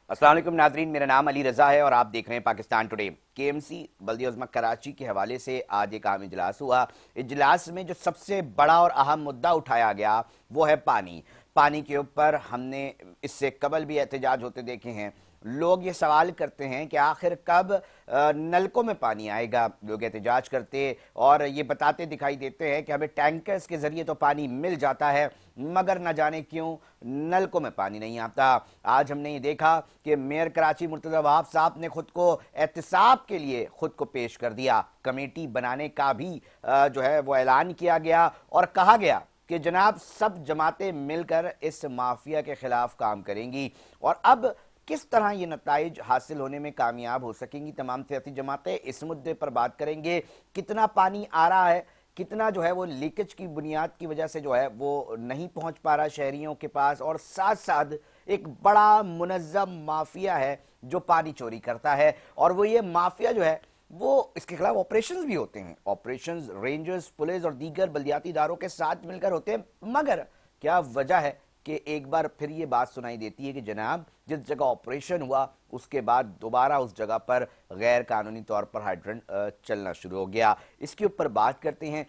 अस्सलाम वालेकुम नाजरीन, मेरा नाम अली रजा है और आप देख रहे हैं पाकिस्तान टुडे। केएमसी बल्दिया उज़्मा कराची के हवाले से आज एक आम इजलास हुआ। इजलास में जो सबसे बड़ा और अहम मुद्दा उठाया गया वो है पानी। पानी के ऊपर हमने इससे कबल भी एहतजाज होते देखे हैं। लोग ये सवाल करते हैं कि आखिर कब नलकों में पानी आएगा। लोग एहतजाज करते और ये बताते दिखाई देते हैं कि हमें टैंकर्स के जरिए तो पानी मिल जाता है, मगर न जाने क्यों नलकों में पानी नहीं आता। आज हमने ये देखा कि मेयर कराची मुर्तज़ा वहाब साहब ने खुद को एहतसाब के लिए खुद को पेश कर दिया। कमेटी बनाने का भी जो है वो ऐलान किया गया और कहा गया कि जनाब सब जमातें मिलकर इस माफिया के खिलाफ काम करेंगी। और अब किस तरह ये नताइज हासिल होने में कामयाब हो सकेंगी तमाम सियासी जमातें, इस मुद्दे पर बात करेंगे। कितना पानी आ रहा है, कितना जो है वो लीकेज की बुनियाद की वजह से जो है वो नहीं पहुंच पा रहा शहरियों के पास, और साथ साथ एक बड़ा मुनज़्ज़म माफिया है जो पानी चोरी करता है। और वो ये माफिया जो है वो इसके खिलाफ ऑपरेशंस भी होते हैं। ऑपरेशंस रेंजर्स, पुलिस और दीगर बल्दियाती इदारों के साथ मिलकर होते हैं। मगर क्या वजह है कि एक बार फिर ये बात सुनाई देती है कि जनाब जिस जगह ऑपरेशन हुआ उसके बाद दोबारा उस जगह पर गैर कानूनी तौर पर हाइड्रेंट चलना शुरू हो गया। इसके ऊपर बात करते हैं।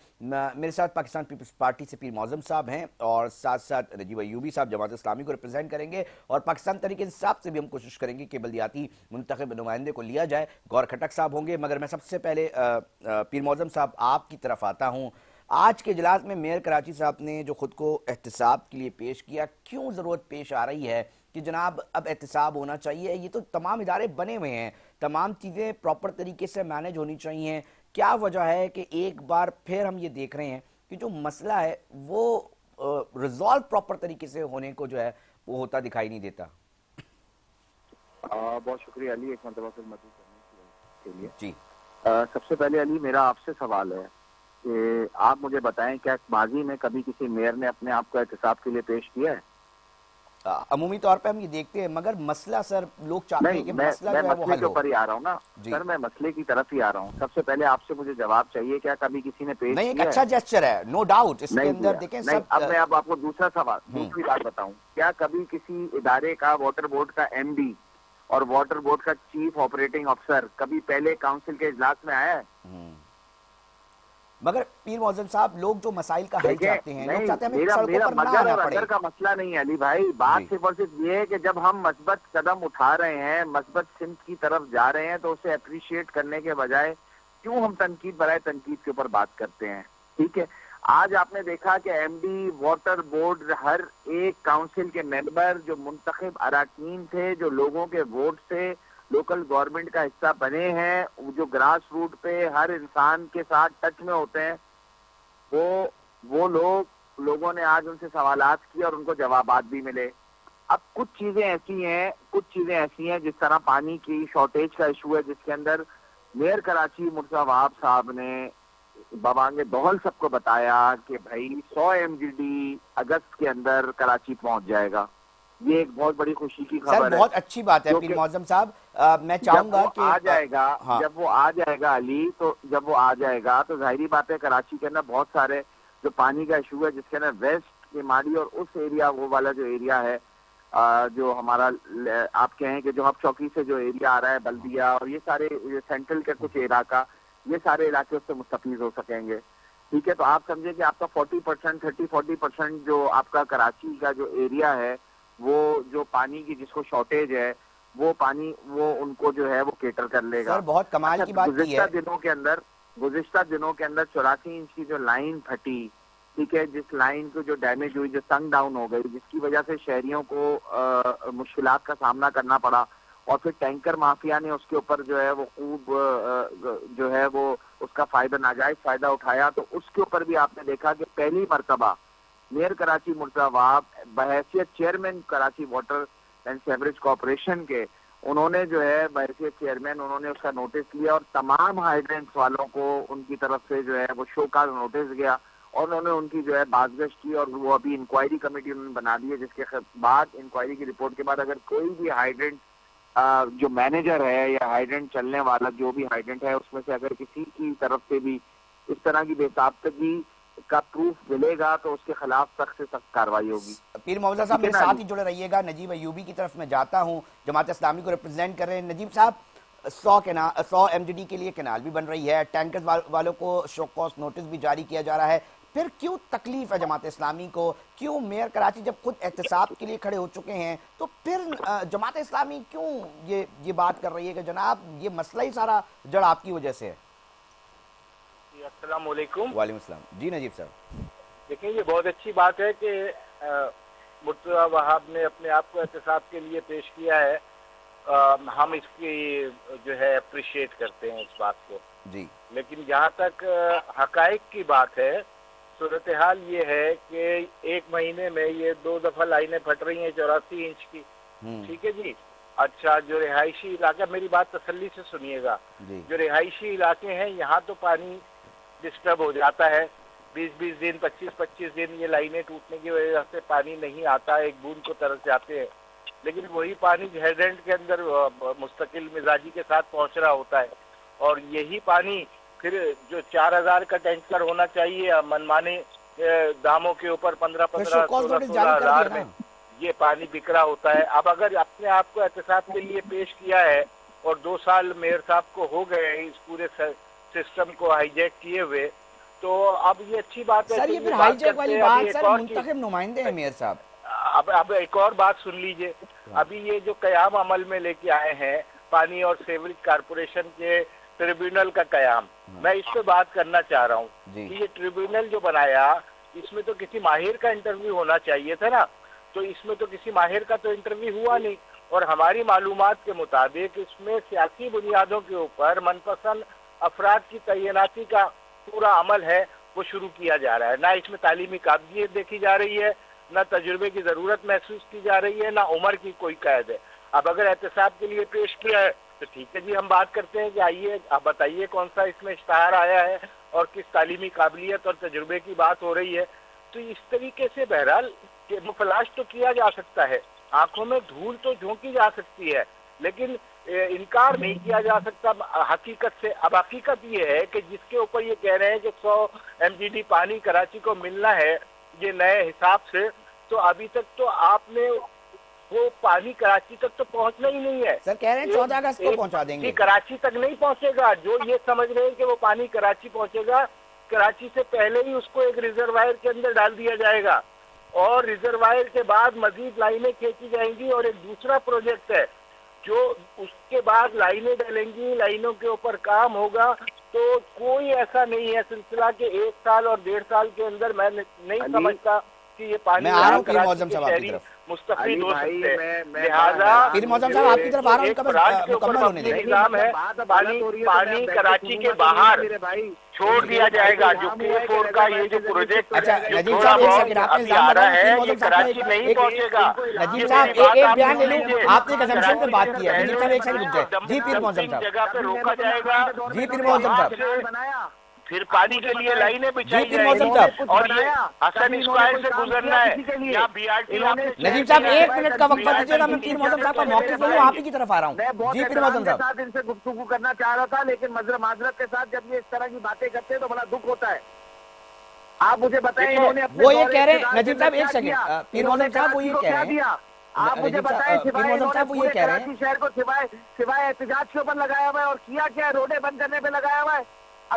मेरे साथ पाकिस्तान पीपल्स पार्टी से पीर मौज़म साहब हैं और साथ साथ रजीब अयूबी साहब जमात इस्लामी को रिप्रेजेंट करेंगे, और पाकिस्तान तहरीक इंसाफ से भी हम कोशिश करेंगे कि बल्दियाती मुंतखब नुमाइंदे को लिया जाए। गौर खटक साहब होंगे। मगर मैं सबसे पहले पीर मौज़म साहब आपकी तरफ आता हूँ। आज के इजलास में मेयर कराची साहब ने जो खुद को एहतसाब के लिए पेश किया, क्यों ज़रूरत पेश आ रही है कि जनाब अब एहतसाब होना चाहिए? ये तो तमाम इदारे बने हुए हैं, तमाम चीज़ें प्रॉपर तरीके से मैनेज होनी चाहिए। क्या वजह है कि एक बार फिर हम ये देख रहे हैं कि जो मसला है वो रिजॉल्व प्रॉपर तरीके से होने को जो है वो होता दिखाई नहीं देता? बहुत शुक्रिया अली, एक मरतबा फिर मदद करने के लिए। जी, सबसे पहले अली, मेरा आपसे सवाल है कि आप मुझे बताएं, क्या माजी में कभी किसी मेयर ने अपने आप को एहतसाब के लिए पेश किया है? अमूमी तौर पे हम ये देखते हैं, मगर मसला सर लोग चाहते हैं नहीं, कि मैं मसला मैं जो है वो मसले हल के हो। ऊपर ही आ रहा हूँ ना जी, सर, मैं मसले की तरफ ही आ रहा हूँ। सबसे पहले आपसे मुझे जवाब चाहिए, क्या कभी किसी ने पेश नहीं, एक किया है? अच्छा जेस्चर है, नो डाउट। इसके नहीं अंदर किया। देखें नहीं, सब अब मैं अब आपको दूसरा सवाल, दूसरी बात बताऊं, क्या कभी किसी इदारे का, वाटर बोर्ड का एमडी और वाटर बोर्ड का चीफ ऑपरेटिंग अफसर कभी पहले काउंसिल के इजलास में आया है? मगर पीर मौज़म साहब, लोग जो मसाइल का हल देखें, चाहते हैं, लोग नहीं, चाहते हैं हमें मेरा सड़कों मेरा पर ना मगर आना और पड़े। अगर का मसला नहीं है अली भाई। बात जी, सिर्फ और सिर्फ ये है कि जब हम मस्बत कदम उठा रहे हैं, मस्बत सिमत की तरफ जा रहे हैं, तो उसे अप्रिशिएट करने के बजाय क्यों हम तनकीद बराए तनकीद के ऊपर बात करते हैं? ठीक है, आज आपने देखा कि एमडी, वाटर बोर्ड, हर एक काउंसिल के मेंबर जो मुंतखब अराकीन थे, जो लोगों के वोट से लोकल गवर्नमेंट का हिस्सा बने हैं, जो ग्रास रूट पे हर इंसान के साथ टच में होते हैं, लोगों ने आज उनसे सवालात किए और उनको जवाबात भी मिले। अब कुछ चीजें ऐसी हैं जिस तरह पानी की शॉर्टेज का इशू है, जिसके अंदर मेयर कराची मुर्तज़ा वहाब साहब ने बवांगे दोहल सबको बताया कि भाई 100 एमजीडी अगस्त के अंदर कराची पहुंच जाएगा। ये एक बहुत बड़ी खुशी की सर खबर है, बहुत अच्छी बात है पीर क्योंकि मौज़म साहब। मैं जब चाहूंगा वो कि आ जाएगा हाँ, जब वो आ जाएगा अली, तो जब वो आ जाएगा तो जाहिर बात है कराची के अंदर बहुत सारे जो पानी का इशू है, जिसके अंदर वेस्ट के माड़ी और उस एरिया, वो वाला जो एरिया है, जो हमारा आप कहें कि जो हब चौकी से जो एरिया आ रहा है बल्दिया और ये सारे सेंट्रल के कुछ इलाका, ये सारे इलाके उससे मुस्तफीज हो सकेंगे। ठीक है, तो आप समझे कि आपका 40%, 30-40% जो आपका कराची का जो एरिया है, वो जो पानी की जिसको शॉर्टेज है, वो पानी वो उनको जो है वो केटर कर लेगा। सर बहुत कमाल अच्छा, की बात की है। गुज़िश्ता दिनों के अंदर 84 इंच की जो लाइन फटी, ठीक है, जिस लाइन को जो डैमेज हुई, जो संग डाउन हो गई, जिसकी वजह से शहरियों को मुश्किलात का सामना करना पड़ा, और फिर टैंकर माफिया ने उसके ऊपर जो है वो खूब जो है वो उसका फायदा, नाजायज फायदा उठाया। तो उसके ऊपर भी आपने देखा कि पहली मरतबा मेयर कराची मुर्तज़ा वहाब बहैसियत chairman Karachi water and sewerage corporation के, उन्होंने जो है बहैसियत चेयरमैन, उन्होंने उसका नोटिस लिया और तमाम हाइड्रेंट्स वालों को उनकी तरफ से जो है वो शो का नोटिस गया, और उन्होंने उनकी जो है बाज़गश्त की, और वो अभी इंक्वायरी कमेटी उन्होंने बना दी है, जिसके बाद इंक्वायरी की रिपोर्ट के बाद अगर कोई भी हाइड्रेंट जो मैनेजर है या हाइड्रेंट चलने वाला जो भी हाइड्रेंट है, उसमें से अगर किसी की तरफ से भी इस तरह की बेसाख्तगी का प्रूफ मिलेगा तो उसके खिलाफ सख्त से सख्त कार्रवाई होगी। पीर मोहम्मद साहब मेरे ठीक है ना साथ ही जुड़े रहिएगा। नजीब अयूबी की तरफ मैं जाता हूँ, जमात इस्लामी को रिप्रेजेंट कर रहे हैं। नजीब साहब, 100 MGD के लिए कैनाल भी बन रही है, टैंकर्स वालों को शो कॉज नोटिस भी जारी किया जा रहा है, फिर क्यों तकलीफ है जमात इस्लामी को? क्यों मेयर कराची जब खुद एहतसाब के लिए खड़े हो चुके हैं तो फिर जमात इस्लामी क्यों ये बात कर रही है कि जनाब ये मसला ही सारा जड़ आपकी वजह से है? अस्सलाम वालेकुम। वालेकुम अस्सलाम। जी नजीब साहब, देखिए ये बहुत अच्छी बात है कि मुर्तज़ा वहाब ने अपने आप को एहतसाब के लिए पेश किया है। हम इसकी जो है अप्रिशिएट करते हैं इस बात को जी। लेकिन जहाँ तक हकाइक की बात है, सूरत हाल ये है कि 1 महीने में ये 2 दफा लाइनें फट रही हैं 84 इंच की। ठीक है जी। अच्छा, जो रिहायशी इलाका, मेरी बात तसल्ली से सुनिएगा, जो रिहायशी इलाके हैं यहाँ तो पानी डिस्टर्ब हो जाता है। 20-20 दिन, 25-25 दिन ये लाइनें टूटने की वजह से पानी नहीं आता, एक बूंद को तरस जाते हैं। लेकिन वही पानी हेड एंड के अंदर मुस्तकिल मिजाजी के साथ पहुंच रहा होता है, और यही पानी फिर जो 4000 का टैंकर होना चाहिए मनमाने दामों के ऊपर 15-15, 16-16 हज़ार में ये पानी बिक रहा होता है। अब अगर अपने आप को एहतसाब के लिए पेश किया है और 2 साल मेयर साहब को हो गए इस पूरे सिस्टम को हाईजैक किए हुए, तो अब ये अच्छी बात है। सर ये फिर हाईजैक वाली बात, सर मुंतखब नुमाइंदे हैं मेयर साहब। अब एक और बात सुन लीजिए। अभी ये जो कयाम अमल में लेके आए हैं पानी और सीवरेज कारपोरेशन के ट्रिब्यूनल का कयाम, मैं इस पे बात करना चाह रहा हूँ कि ये ट्रिब्यूनल जो बनाया इसमें तो किसी माहिर का इंटरव्यू होना चाहिए था ना, तो इसमें तो किसी माहिर का तो इंटरव्यू हुआ नहीं। और हमारी मालूमात के मुताबिक इसमें सियासी बुनियादों के ऊपर मनपसंद अफराद की तैनाती का पूरा अमल है वो शुरू किया जा रहा है। ना इसमें तालीमी काबिलियत देखी जा रही है, ना तजुर्बे की जरूरत महसूस की जा रही है, ना उम्र की कोई कैद है। अब अगर एहतसाब के लिए पेश किया है तो ठीक है जी, हम बात करते हैं कि आइए आप बताइए कौन सा इसमें इश्तहार आया है और किस तालीमी काबिलियत और तजुर्बे की बात हो रही है। तो इस तरीके से बहरहाल मुफलाश तो किया जा सकता है, आंखों में धूल तो झोंकी जा सकती है, लेकिन इनकार नहीं किया जा सकता हकीकत से। अब हकीकत ये है कि जिसके ऊपर ये कह रहे हैं कि 100 MGD पानी कराची को मिलना है ये नए हिसाब से, तो अभी तक तो आपने वो पानी कराची तक तो पहुंचना ही नहीं है। सर कह रहे हैं 14 अगस्त को पहुंचा देंगे। कराची तक नहीं पहुंचेगा। जो ये समझ रहे हैं कि वो पानी कराची पहुंचेगा, कराची से पहले ही उसको एक रिजर्वायर के अंदर डाल दिया जाएगा और रिजर्वायर के बाद मजीद लाइनें खींची जाएंगी और एक दूसरा प्रोजेक्ट है जो उसके बाद लाइनें डलेंगी, लाइनों के ऊपर काम होगा। तो कोई ऐसा नहीं है सिलसिला के 1 साल और 1.5 साल के अंदर मैं नहीं समझता कि ये पानी मैं आ रहा हूं पीर मौजम साहब आपकी तरफ। मुस्तफीद हो सकते हैं। लिहाजा पीर मौजम साहब आपकी तरफ आ रहा हूं, इनका मुकम्मल होने दें। निजाम है पानी कराची के बाहर छोड़ दिया जाएगा। जो Q4 का ये जो प्रोजेक्ट अच्छा नजीब साहब एक सेकंड, आपने इल्जाम लगाया है ये कराची नहीं पहुंचेगा। नजीब साहब एक बयान ले लूं, आपने एक असम्पशन पे बात की है। नजीब साहब एक सेकंड रुक जाए। जी पीर मौजम साहब, जगह पे रोका जाएगा। जी पीर मौजम साहब, फिर पानी के लिए लाइनें बिछाई जी पीर मौजम साहब, और ये हसन स्क्वायर से गुजरना है या BRT। नजीब साहब 1 मिनट का वक्त दीजिएगा, मैं पीर मौजम साहब का मौक़िफ़ लूं, आप ही की तरफ आ रहा हूं। जी पीर मौजम साहब, इनसे गुफ्तगू करना चाह रहा था, लेकिन माजरत के साथ जब ये इस तरह की बातें करते हैं तो बड़ा दुख होता है। आप मुझे बताएं इन्होंने वो ये कह रहे हैं नजीब साहब एक सेकंड, पीर मौजम साहब वो ये कह रहे हैं, आप मुझे बताएं पीर मौजम साहब वो ये कह रहे हैं शहर को सिवाय एहतजाज के ऊपर लगाया हुआ है और किया क्या है, रोडे बंद करने पे लगाया हुआ है।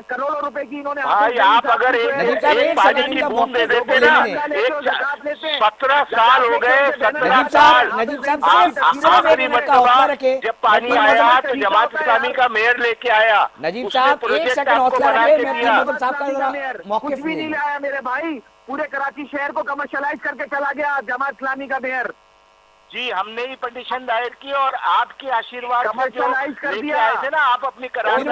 करोड़ों रुपए की इन्होंने आप अगर एक पानी की बूंद दे देते ना, 17 साल हो गए, 17 साल आखिरी मरतबा जब पानी आया तो जमात इस्लामी का मेयर लेके आया। नजीब साहब एक सेकंड हौसला रखिए, मैं पीर मौजम साहब का कुछ भी नहीं लाया मेरे भाई, पूरे कराची शहर को कमर्शलाइज करके चला गया जमात इस्लामी का मेयर। जी हमने ही पिटीशन दायर की और आपके आशीर्वाद से जो लेके आए थे ना आप अपनी नजीब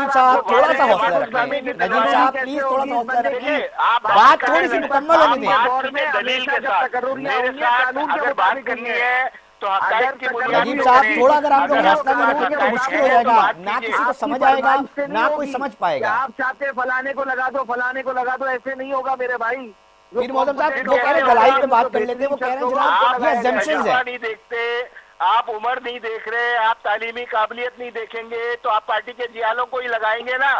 साहब थोड़ा सा हौसला रखें, नजीब साहब प्लीज थोड़ा सा हौसला रखिए, बात थोड़ी सी मुकम्मल होने दें। दलील के साथ मेरे साथ अगर बात करनी है तो नजीब साहब थोड़ा अगर आप लोग हौसला में रखेंगे तो मुश्किल हो जाएगा, ना किसी को समझ आएगा ना कोई समझ पाएगा। आप चाहते फलाने को लगा दो, फलाने को लगा दो, ऐसे नहीं होगा मेरे भाई। पीर मौजम साहब वो कह रहे हैं दलाइल पे बात कर लेते हैं, वो कह रहे हैं जनाब ये अजम्पशंस है। नहीं देखते आप, उम्र नहीं देख रहे, आप तालीमी काबिलियत नहीं देखेंगे तो आप पार्टी के जियालों को ही लगाएंगे ना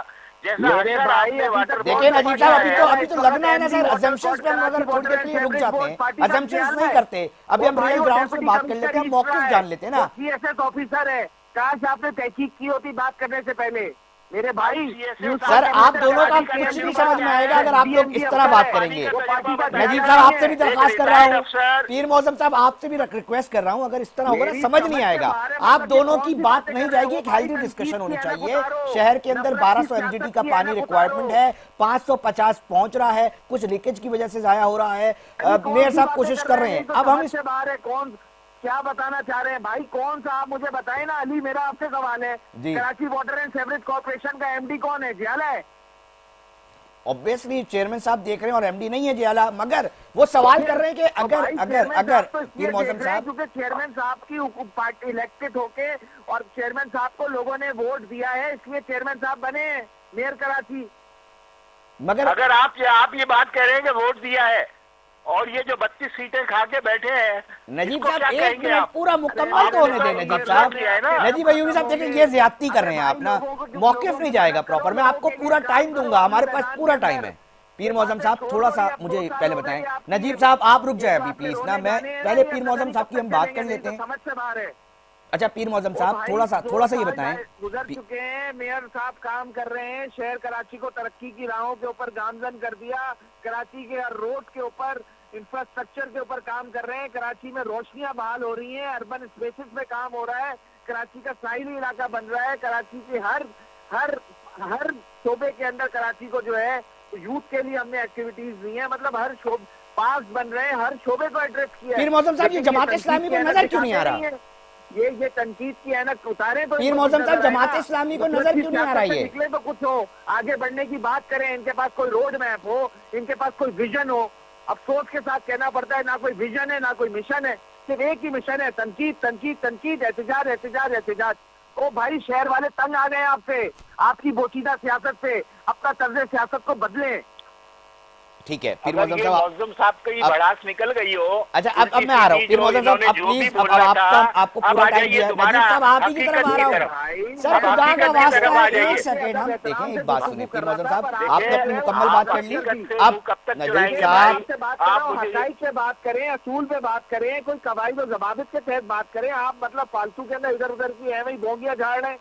देखिए नजीब साहब, अभी तो लगना है ना सर, अजम्पशंस पे हम अगर थोड़ी देर के लिए रुक जाते हैं, अजम्पशंस नहीं करते, अभी हम रियल ग्राउंड से बात कर लेते हैं, हम मौके जान लेते हैं ना। सीएसएस ऑफिसर है, काश आपने तहकीक की होती बात करने से पहले मेरे भाई। सर आप दोनों का कुछ नहीं समझ में आएगा अगर आप लोग इस तरह बात करेंगे। नजीब साहब आपसे भी दरखास्त कर रहा हूँ, पीर मौसम साहब आपसे भी रिक्वेस्ट कर रहा हूँ, अगर इस तरह होगा ना समझ नहीं आएगा, आप दोनों की बात नहीं जाएगी, एक हेल्दी डिस्कशन होनी चाहिए। शहर के अंदर 1200 MGD का पानी रिक्वायरमेंट है, 550 पहुंच रहा है, कुछ लीकेज की वजह से जाया हो रहा है। मेयर साहब कोशिश कर रहे हैं, अब हम इस कौन क्या बताना चाह रहे हैं भाई, कौन सा आप मुझे बताएं ना। अली मेरा आपसे सवाल है, Karachi water and sewerage corporation का एमडी कौन है? जियाला है। ऑब्वियसली चेयरमैन साहब देख रहे हैं और एमडी नहीं है जियाला, मगर वो सवाल कर रहे हैं कि अगर पीर मौसम साहब, क्योंकि चेयरमैन साहब की पार्टी इलेक्टेड होके और चेयरमैन साहब को लोगों ने वोट दिया है, इसलिए चेयरमैन साहब बने मेयर कराची। मगर अगर आप ये बात कह रहे हैं कि वोट दिया है और ये जो 32 सीटें खा के बैठे हैं, नजीब साहब एक मिनट पूरा मुकम्मल तो होने दें नजीब साहब। नजीब अयूबी साहब देखिए ये ज्यादती कर रहे हैं आप ना, मौकिफ नहीं जाएगा प्रॉपर, मैं आपको पूरा टाइम दूंगा, हमारे पास पूरा टाइम है। पीर मौसम साहब थोड़ा सा मुझे पहले बताएं, नजीब साहब आप रुक जाए अभी प्लीज ना, मैं पहले पीर मौसम साहब की हम बात कर लेते हैं। समझ से बाहर है। अच्छा पीर मौसम साहब थोड़ा सा ये बताएं, गुजर चुके हैं, मेयर साहब काम कर रहे हैं, शहर कराची को तरक्की की राहों के ऊपर गामजन कर दिया, कराची के हर रोड के ऊपर इंफ्रास्ट्रक्चर के ऊपर काम कर रहे हैं, कराची में रोशनियां बहाल हो रही हैं, अर्बन स्पेसेस में काम हो रहा है, कराची का साहिली इलाका बन रहा है, कराची के हर शोबे के अंदर कराची को जो है यूथ के लिए हमने एक्टिविटीज दी है, मतलब हर पार्क बन रहे हैं, हर शोबे को एड्रेस किया है। पीर मौसम साहब ये जमात इस्लामी को नजर क्यों नहीं आ रहा? ये तनकीद की है ना, उतारे तो पीर मौसम साहब जमात इस्लामी को नजर क्यों नहीं आ रहा? है निकले तो कुछ हो, आगे बढ़ने की बात करें, इनके पास कोई रोड मैप हो, इनके पास कोई विजन हो। अफसोस के साथ कहना पड़ता है ना कोई विजन है ना कोई मिशन है, सिर्फ एक ही मिशन है, तनकीद तनकीद तनकीद, एहतजाज एहतजाज एहतजाज। ओ भाई शहर वाले तंग आ गए आपसे, आपकी बोचीदा सियासत से, अपना तर्ज सियासत को बदलें। ठीक है पीर मौसम साहब की भड़ास निकल गई हो। अच्छा अब मैं आ रहा हूँ पीर मौसम साहब, अब प्लीज आपको पूरा टाइम दिया है। नजीब साहब आप ही की तरफ आ रहा हूँ सर, खुदा का वास्ता है एक सेकंड हम देखें, एक बात सुनिए पीर मौसम साहब, आपने अपनी मुकम्मल बात कर ली। अब नजीब साहब हकाइक से बात करें, असूल पे बात करें, कोई कवायद और जवाबित के तहत बात करें। आप मतलब फालतू के अंदर इधर उधर की है वही बोंगिया झाड़ रहे हैं,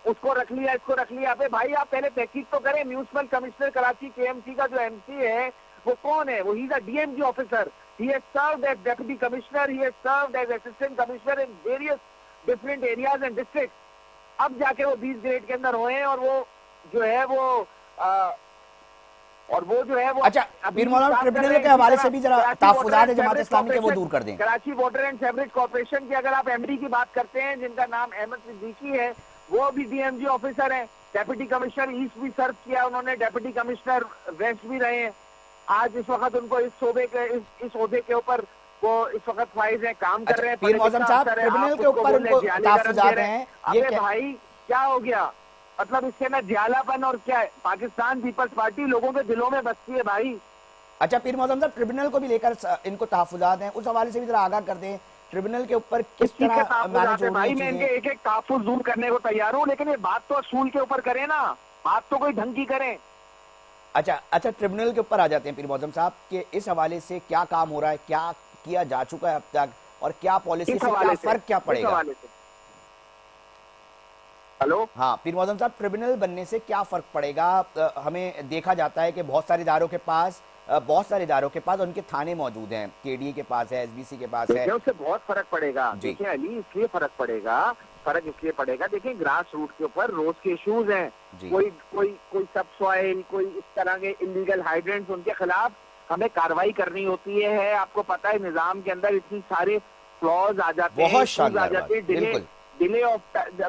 उसको रख लिया इसको रख लिया। अबे भाई आप पहले तहकीक तो करें, म्यूनिसिपल कमिश्नर कराची केएमसी का जो एमसी है वो कौन है? वो he is a DMG officer, he has served as deputy commissioner, he has served as assistant commissioner in various different areas and district. अब जाके वो 20 ग्रेड के अंदर हुए हैं और वो जो है वो अच्छा पीर मौलाना ट्रिब्यूनल के हवाले से भी जरा तहफ्फुज़ात है जमात इस्लामी के वो दूर कर दें। Karachi water and sewerage corporation की अगर आप एमडी की बात करते हैं जिनका नाम अहमद सिद्दीकी है, वो भी डीएमजी ऑफिसर हैं, डेप्यूटी कमिश्नर ईस्ट भी सर्व किया उन्होंने, डेप्यूटी कमिश्नर वेस्ट भी रहे हैं। आज इस वक्त उनको इस शोबे के इस ओहदे के ऊपर वो इस वक्त फाइज हैं, काम कर रहे हैं। पीर मौसम साहब ट्रिब्यूनल के ऊपर उनको तहफ्फुज़ात हैं, ये भाई क्या हो गया? मतलब इससे ना जियालापन और क्या है, पाकिस्तान पीपल्स पार्टी लोगों के दिलों में बसती है भाई। अच्छा पीर मौसम साहब ट्रिब्यूनल को भी लेकर इनको तहफ्फुज़ात हैं, उस हवाले से भी जरा आगाह कर दें, ट्रिब्यूनल के ऊपर किस तरह मैनेज हो रही है? मैं इनके एक एक तहफ्फुज़ दूर करने को तैयार हूँ, लेकिन ये बात तो असूल के ऊपर करें ना, बात तो कोई ढंग की करें। अच्छा ट्रिब्यूनल के ऊपर आ जाते हैं पीर मौसम साहब के इस हवाले से क्या काम हो रहा है, क्या किया जा चुका है अब तक और क्या पॉलिसी से क्या फर्क क्या पड़ेगा? हेलो हाँ पीर मौसम साहब ट्रिब्यूनल बनने से क्या फर्क पड़ेगा? हमें देखा जाता है कि बहुत सारे इदारों के पास उनके थाने मौजूद हैं, केडीए के पास है, एसबीसी के पास है। उससे बहुत फर्क पड़ेगा। देखिए अली इसलिए फर्क इसलिए पड़ेगा, देखिए ग्रास रूट के ऊपर रोज के इश्यूज हैं, कोई सब सॉइल, कोई इस तरह के इलीगल हाइड्रेंट्स, उनके खिलाफ हमें कार्रवाई करनी होती है। आपको पता है निजाम के अंदर इतनी सारे फ्लॉज आ जाते हैं, बहुत शानदार, डिले ऑफ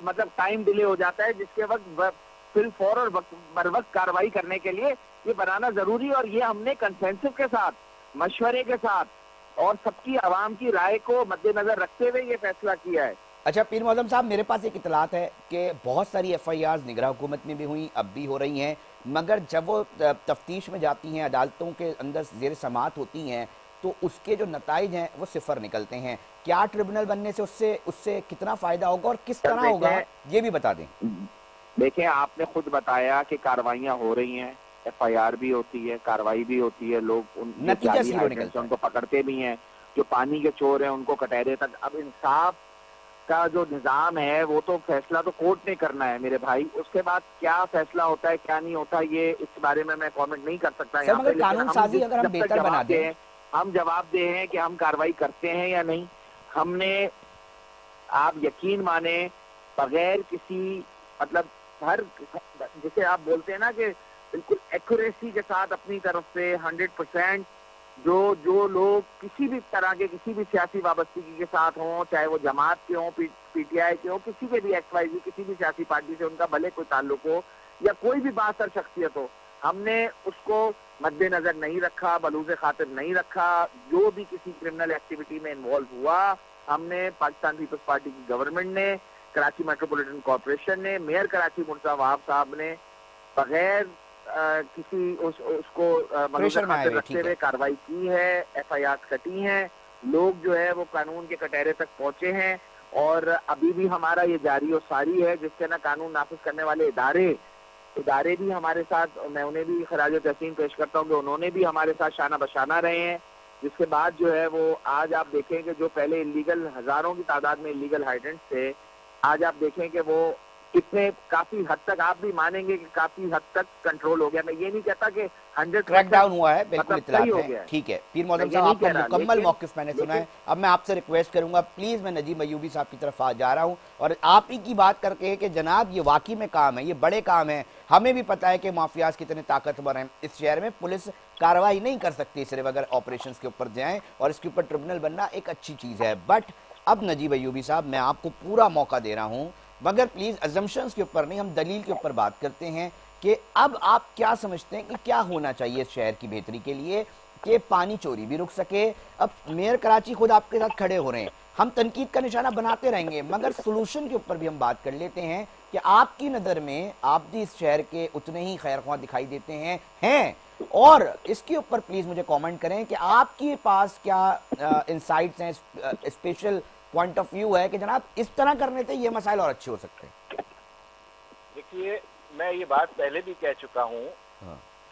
मतलब टाइम डिले हो जाता है, जिसके वक्त फिल फॉर और बर वक्त कार्रवाई करने के लिए ये बनाना जरूरी। और ये हमने कंसेंसस के साथ, मशवरे के साथ और सबकी आवाम की राय को मद्देनजर रखते हुए ये फैसला किया है। अच्छा पीर मौसम साहब मेरे पास एक इतलात है कि बहुत सारी एफआईआर निगरान हुकूमत में भी हुई, अब भी हो रही हैं, मगर जब वो तफ्तीश में जाती हैं, अदालतों के अंदर जेर समात होती हैं, तो उसके जो नताइज हैं वो सिफर निकलते हैं। क्या ट्रिब्यूनल बनने से उससे कितना फायदा होगा और किस तरह होगा ये भी बता दें। देखें, आपने खुद बताया कि कार्रवाइयां हो रही हैं, FIR भी होती है, कार्रवाई भी होती है, लोग उन नतीजा जाली जीरो हाइड्रेंट निकलता से है। उनको पकड़ते भी हैं, जो पानी के चोर हैं उनको कटहरे तक। अब इंसाफ का जो निजाम है वो तो फैसला तो कोर्ट ने करना है मेरे भाई, उसके बाद क्या फैसला होता है क्या नहीं होता ये इस बारे में मैं कमेंट नहीं कर सकता सर यहाँ पे। मगर लेकिन कानून हम साजी अगर हम जब तक बेहतर बना जवाब दें, दें, हम जवाब दे हैं कि हम कार्रवाई करते हैं या नहीं। हमने, आप यकीन माने, बगैर किसी मतलब हर, जिसे आप बोलते हैं ना कि बिल्कुल एक्यूरेसी के साथ अपनी तरफ से 100% जो लोग किसी भी तरह के किसी भी सियासी वाबस्तगी के साथ हों, चाहे वो जमात के हों, PTI के हों, किसी के भी XYZ किसी भी सियासी पार्टी से उनका भले कोई ताल्लुक हो या कोई भी बासर शख्सियत हो, हमने उसको मद्देनजर नहीं रखा, बलूज़ खातिर नहीं रखा। जो भी किसी क्रिमिनल एक्टिविटी में इन्वॉल्व हुआ, हमने पाकिस्तान पीपल्स पार्टी की गवर्नमेंट ने, कराची मेट्रोपॉलिटन कॉरपोरेशन ने, मेयर कराची मुर्तज़ा वहाब साहब ने बगैर किसी उसको मलूज़ खातिर रखते हुए कार्रवाई की है, FIR कटी हैं, लोग जो है वो कानून के कटहरे तक पहुंचे हैं। और अभी भी हमारा ये जारी और सारी है, जिससे ना कानून नाफिज करने वाले इदारे भी हमारे साथ, मैं उन्हें भी खराज तहसीन पेश करता हूँ कि उन्होंने भी हमारे साथ शाना बशाना रहे हैं। जिसके बाद जो है वो आज आप देखें कि जो पहले इलीगल हजारों की तादाद में इलीगल हाइड्रेंट्स थे, आज आप देखें कि वो कितने, काफी हद तक आप भी मानेंगे कि काफी हद तक कंट्रोल हो गया। मैं ये नहीं कहता कि 100% क्रैकडाउन हुआ है, बिल्कुल मतलब सही हो इत्तलात गया है। है। ठीक है पीर मौजम मैं ये साहब, नहीं आपका कह रहा, मुकम्मल मौक़िफ़ मैंने सुना है। अब मैं आपसे रिक्वेस्ट करूंगा प्लीज, मैं नजीब अयूबी साहब की तरफ आ जा रहा हूं और आप ही की बात करके कि जनाब ये वाकई में काम है, ये बड़े काम है। हमें भी पता है कि माफियाज कितने ताकतवर हैं इस शहर में, पुलिस कार्रवाई नहीं कर सकती सिर्फ अगर ऑपरेशन के ऊपर जाएं, और इसके ऊपर ट्रिब्यूनल बनना एक अच्छी चीज है। बट अब नजीब अयूबी साहब, मैं आपको पूरा मौका दे रहा हूं, मगर प्लीज अजम्पशंस के ऊपर नहीं, हम दलील के ऊपर बात करते हैं कि अब आप क्या समझते हैं कि क्या होना चाहिए इस शहर की बेहतरी के लिए कि पानी चोरी भी रुक सके। अब मेयर कराची खुद आपके साथ खड़े हो रहे हैं, हम तनकीद का निशाना बनाते रहेंगे, मगर सोल्यूशन के ऊपर भी हम बात कर लेते हैं कि आपकी नज़र में आप भी इस शहर के उतने ही खैरख्वाह दिखाई देते हैं और इसके ऊपर प्लीज मुझे कमेंट करें कि आपके पास क्या इंसाइट्स हैं, स्पेशल पॉइंट ऑफ व्यू है कि जनाब इस तरह करने से ये मसाइल और अच्छे हो सकते हैं। देखिए, मैं ये बात पहले भी कह चुका हूँ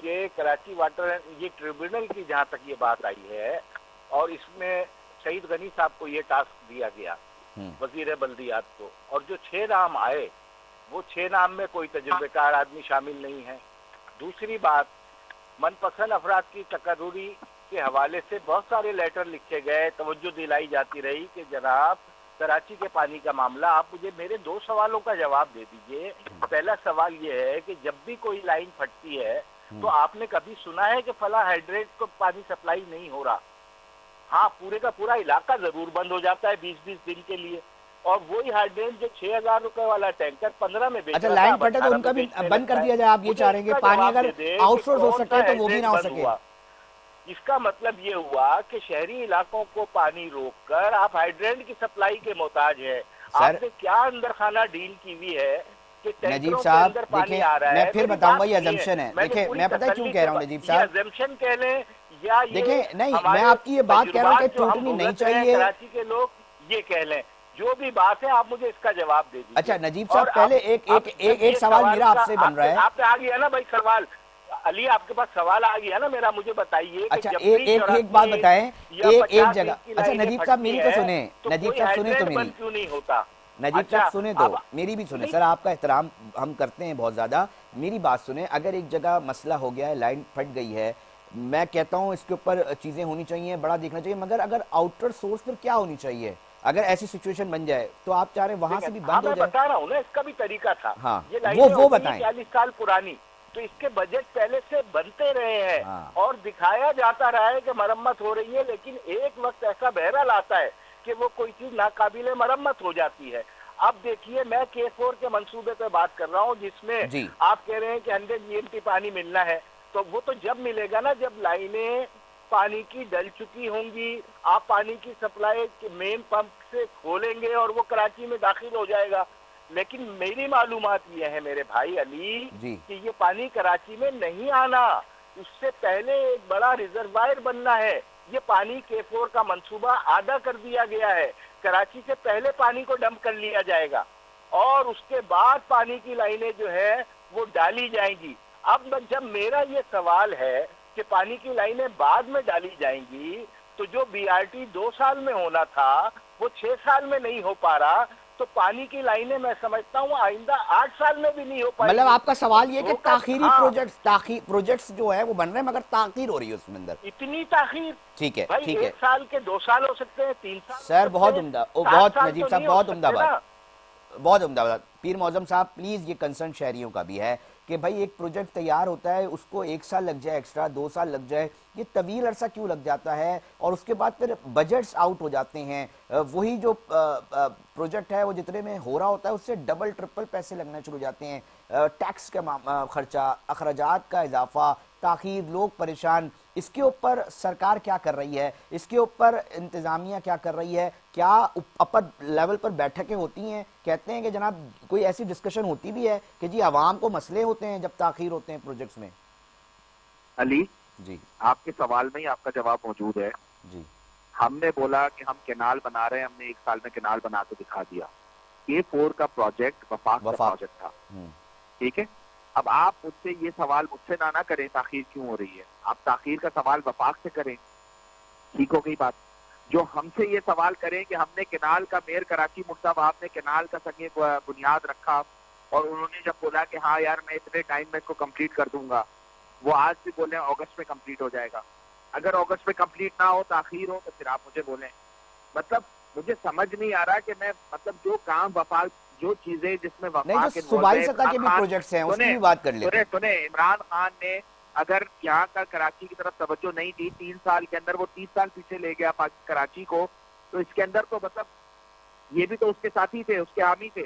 कि कराची वाटर, ये ट्रिब्यूनल की जहाँ तक ये बात आई है और इसमें शहीद गनी साहब को ये टास्क दिया गया, वजीर बल्दियात को, और जो 6 नाम आए वो 6 नाम में कोई तजुर्बेकार आदमी शामिल नहीं है। दूसरी बात, मनपसंद अफराद की तकर्रुरी के हवाले से बहुत सारे लेटर लिखे गए, तवज्जो दिलाई जाती रही कि जनाब कराची के पानी का मामला, आप मुझे मेरे 2 सवालों का जवाब दे दीजिए। पहला सवाल ये है कि जब भी कोई लाइन फटती है तो आपने कभी सुना है कि फला हाइड्रेट को पानी सप्लाई नहीं हो रहा? हाँ, पूरे का पूरा इलाका जरूर बंद हो जाता है 20-20 दिन के लिए, और वही हाइड्रेट जो 6,000 रुपए वाला टैंकर 15 में बेच, अच्छा लाइन फटे तो उनका भी बंद कर दिया जाए, आप ये चाह रहे हैं कि पानी अगर आउटसोर्स हो सके तो वो भी ना हो सके? इसका मतलब ये हुआ कि शहरी इलाकों को पानी रोककर आप हाइड्रेंट की सप्लाई के मोहताज है। आपने क्या अंदर खाना डील की हुई है कि नजीब साहब देखिए, मैं फिर बताऊंगा ये अजम्पशन है। देखिए मैं पता है क्यों कह रहा हूँ नजीब साहब, अजम्पशन कह लें या ये, देखिए नहीं, मैं आपकी ये बात कह रहा हूँ कि टूटनी नहीं चाहिए, कराची के लोग ये कह लें, जो भी बात है आप मुझे इसका जवाब दे दीजिए। अच्छा नजीब साहब, पहले एक सवाल मेरा आपसे बन रहा है। आपने आ गया ना भाई सवाल, अली आपके पास सवाल आ गया ना मेरा, मुझे बताइए। अच्छा एक बात बताएं, एक जगह, अच्छा नजीब साहब मेरी तो सुने, नजीब साहब सुने तो मेरी, क्यों नहीं होता? नजीब साहब सुने तो मेरी भी सुने, सर आपका एहतराम हम करते हैं बहुत ज्यादा, मेरी बात सुने। अगर एक जगह मसला हो गया है, लाइन फट गई है, मैं कहता हूं इसके ऊपर चीजें होनी चाहिए, बड़ा देखना चाहिए, मगर अगर आउटर सोर्स पर क्या होनी चाहिए अगर ऐसी सिचुएशन बन जाए तो आप चाह रहे हैं वहां से भी बंद हो जाए? बता रहा हूँ ना, इसका भी तरीका था। हाँ, ये वो बताएं। 40 साल पुरानी, तो इसके बजट पहले से बनते रहे हैं और दिखाया जाता रहा है कि मरम्मत हो रही है, लेकिन एक वक्त ऐसा बहरहाल आता है कि वो कोई चीज नाकाबिले मरम्मत हो जाती है। अब देखिए, मैं K4 के मंसूबे पे बात कर रहा हूँ, जिसमें आप कह रहे हैं कि 100 GMT पानी मिलना है, तो वो तो जब मिलेगा ना जब लाइनें पानी की डल चुकी होंगी, आप पानी की सप्लाई मेन पंप से खोलेंगे और वो कराची में दाखिल हो जाएगा। लेकिन मेरी मालूमात ये है मेरे भाई अली कि ये पानी कराची में नहीं आना, उससे पहले एक बड़ा रिजर्वायर बनना है। ये पानी K4 का मंसूबा आधा कर दिया गया है, कराची से पहले पानी को डंप कर लिया जाएगा। और उसके बाद पानी की लाइनें जो है वो डाली जाएंगी। अब जब मेरा ये सवाल है कि पानी की लाइनें बाद में डाली जाएंगी, तो जो बीआरटी 2 साल में होना था वो 6 साल में नहीं हो पा रहा, तो पानी की लाइनें मैं समझता हूँ आइंदा 8 साल में भी नहीं हो पाएगी। मतलब आपका सवाल ये कि ताखीरी हाँ, प्रोजेक्ट्स जो है वो बन रहे हैं मगर ताखीर हो रही है उसमें अंदर। इतनी ताखीर। ठीक है, भाई ठीक है 1 साल के 2 साल हो सकते हैं, 3 साल सर, बहुत उम्दा, बहुत नजीब साहब, बहुत उम्दा बात, ना। बहुत उम्दा बात। पीर मौजम साहब प्लीज, ये कंसर्न शहरियों का भी है कि भाई एक प्रोजेक्ट तैयार होता है, उसको 1 साल लग जाए एक्स्ट्रा, 2 साल लग जाए, ये तवील अरसा क्यों लग जाता है? और उसके बाद फिर बजट्स आउट हो जाते हैं, वही जो प्रोजेक्ट है वो जितने में हो रहा होता है उससे डबल ट्रिपल पैसे लगने शुरू हो जाते हैं, टैक्स का खर्चा, अखराजात का इजाफा, ताखीर, लोग परेशान। इसके ऊपर सरकार क्या कर रही है? इसके ऊपर इंतजामिया क्या कर रही है? क्या अपर लेवल पर बैठकें होती हैं? कहते हैं कि जनाब कोई ऐसी डिस्कशन होती भी है कि जी आवाम को मसले होते हैं जब ताखीर होते हैं प्रोजेक्ट्स में? अली जी, आपके सवाल में ही आपका जवाब मौजूद है। जी, हमने बोला कि हम कैनाल बना रहे हैं, हमने 1 साल में कैनाल बना के दिखा दिया। K4 का प्रोजेक्ट वफाक का प्रोजेक्ट था, ठीक है। अब आप मुझसे ये सवाल मुझसे ना करें ताखीर क्यों हो रही है, आप ताखीर का सवाल वफाक से करें, ठीक हो गई बात। जो हमसे ये सवाल करें कि हमने कैनाल का, मेयर कराची मुर्तजा वहाब ने कैनाल का संगे बुनियाद रखा और उन्होंने जब बोला कि हाँ यार मैं इतने टाइम में इसको कंप्लीट कर दूंगा, वो आज भी बोले अगस्त में कंप्लीट हो जाएगा। अगर अगस्त में कंप्लीट ना हो, ताखीर हो, तो फिर आप मुझे बोलें। मतलब मुझे समझ नहीं आ रहा कि मैं, मतलब जो काम वफाक, जो चीजें जिसमें नहीं, जो सूबाई सतह के भी प्रोजेक्ट्स हैं उसकी भी बात कर लेते हैं। सुने, इमरान खान ने अगर यहाँ का कराची की तरफ तवज्जो नहीं दी, 3 साल के अंदर वो 30 साल पीछे ले गया कराची को, तो इसके अंदर तो मतलब ये भी तो उसके साथी थे, उसके हामी थे।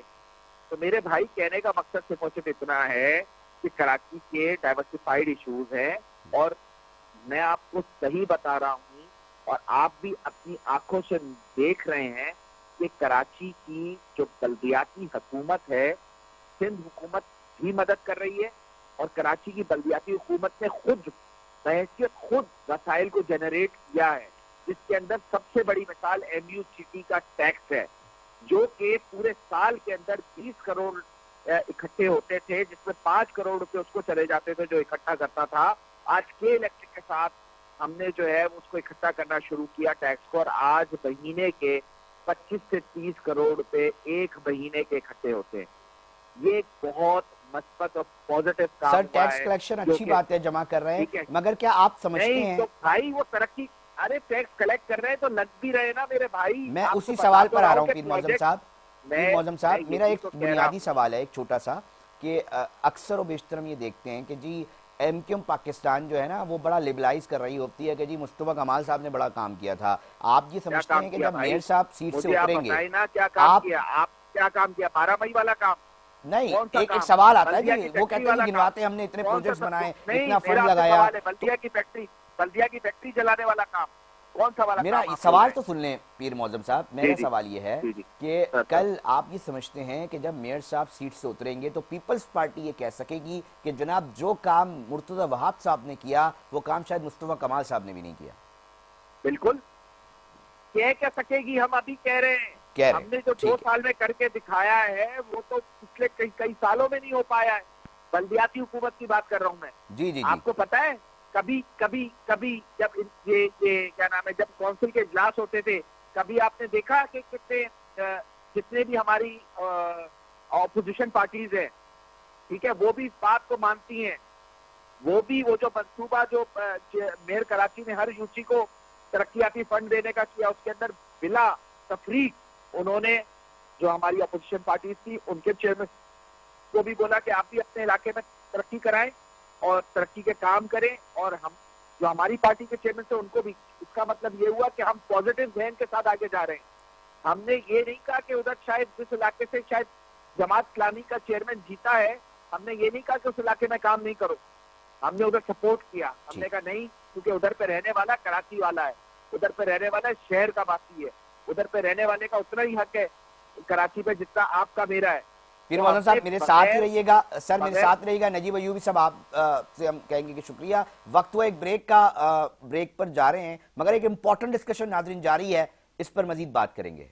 तो मेरे भाई कहने का मकसद सिर्फ इतना है कि कराची के डाइवर्सिफाइड इश्यूज हैं और मैं आपको सही बता रहा हूँ और आप भी अपनी आंखों से देख रहे हैं कि कराची की जो बल्दियाती हुकूमत है, सिंध हुकूमत भी मदद कर रही है और कराची की बल्दियाती हुकूमत ने खुद वसाइल को जनरेट किया है, जिसके अंदर सबसे बड़ी मिसाल MUCT का टैक्स है, जो कि पूरे साल के अंदर 20 करोड़ इकट्ठे होते थे, जिसमें 5 करोड़ रुपए उसको चले जाते थे जो इकट्ठा करता था। आज के इलेक्ट्रिक के साथ हमने जो है उसको इकट्ठा करना शुरू किया टैक्स को, और आज महीने के 25 से 30 करोड़ रुपए एक महीने के इकट्ठे होते हैं। ये एक बहुत मस्बत और पॉजिटिव काम सर, टैक्स कलेक्शन अच्छी बात है, जमा कर रहे हैं, मगर क्या आप समझते हैं? तो भाई वो तरक्की, अरे टैक्स कलेक्ट कर रहे हैं तो लग भी रहे ना मेरे भाई। मैं उसी सवाल पर आ रहा हूँ पीर मौजम साहब। पीर मौजम साहब, मेरा एक बुनियादी सवाल है, एक छोटा सा, कि अक्सर और बेशतर हम ये देखते हैं कि जी MQM पाकिस्तान जो है ना वो बड़ा लिबलाइज कर रही होती है कि जी मुस्तफा कमाल साहब ने बड़ा काम किया था। आप ये समझते हैं कि जब मेयर साहब सीट से उतरेंगे, आप क्या काम किया? 12 मई वाला काम नहीं, एक सवाल आता है जी, वो कहते हैं गिनवाते हमने इतने प्रोजेक्ट्स बनाए, इतना फंड लगाया। बल्दिया की फैक्ट्री जलाने वाला काम कौन सा वाला? मेरा सवाल तो सुन लें पीर मौजम साहब। मेरा सवाल ये है कि कल आप ये समझते हैं कि जब मेयर साहब सीट से उतरेंगे तो पीपल्स पार्टी ये कह सकेगी कि जनाब जो काम मुर्तजा वहाब साहब ने किया वो काम शायद मुस्तफा कमाल साहब ने भी नहीं किया? बिल्कुल कह सकेगी, हम अभी कह रहे हैं। हमने जो 2 साल में करके दिखाया है वो तो पिछले कई सालों में नहीं हो पाया है। बल्दियाती हुकूमत की बात कर रहा हूँ मैं। जी, आपको पता है कभी जब ये क्या नाम है, जब काउंसिल के इजलास होते थे, कभी आपने देखा कि जितने भी हमारी ऑपोजिशन पार्टीज है, ठीक है, वो भी इस बात को मानती हैं, वो जो मंसूबा जो मेयर कराची ने हर यूसी को तरक्याती फंड देने का किया, उसके अंदर बिला तफरीक उन्होंने जो हमारी अपोजिशन पार्टी थी उनके चेयरमैन को भी बोला कि आप भी अपने इलाके में तरक्की कराएं और तरक्की के काम करें, और हम जो हमारी पार्टी के चेयरमैन थे उनको भी। इसका मतलब ये हुआ कि हम पॉजिटिव जहन के साथ आगे जा रहे हैं। हमने ये नहीं कहा कि उधर शायद जिस इलाके से शायद जमात इस्लामी का चेयरमैन जीता है, हमने ये नहीं कहा कि उस इलाके में काम नहीं करो, हमने उधर सपोर्ट किया। हमने कहा नहीं, क्योंकि उधर पे रहने वाला कराची वाला है, उधर पे रहने वाला शहर का वासी है, उधर पे रहने वाले का उतना ही हक है कराची पे जितना आपका मेरा है। पीर मौजम साहब मेरे साथ ही रहिएगा सर, मेरे साथ रहिएगा। नजीब अयूबी साहब, आप से हम कहेंगे कि शुक्रिया। वक्त हुआ एक ब्रेक का, ब्रेक पर जा रहे हैं, मगर एक इंपॉर्टेंट डिस्कशन नाज़रीन जारी है, इस पर मजीद बात करेंगे।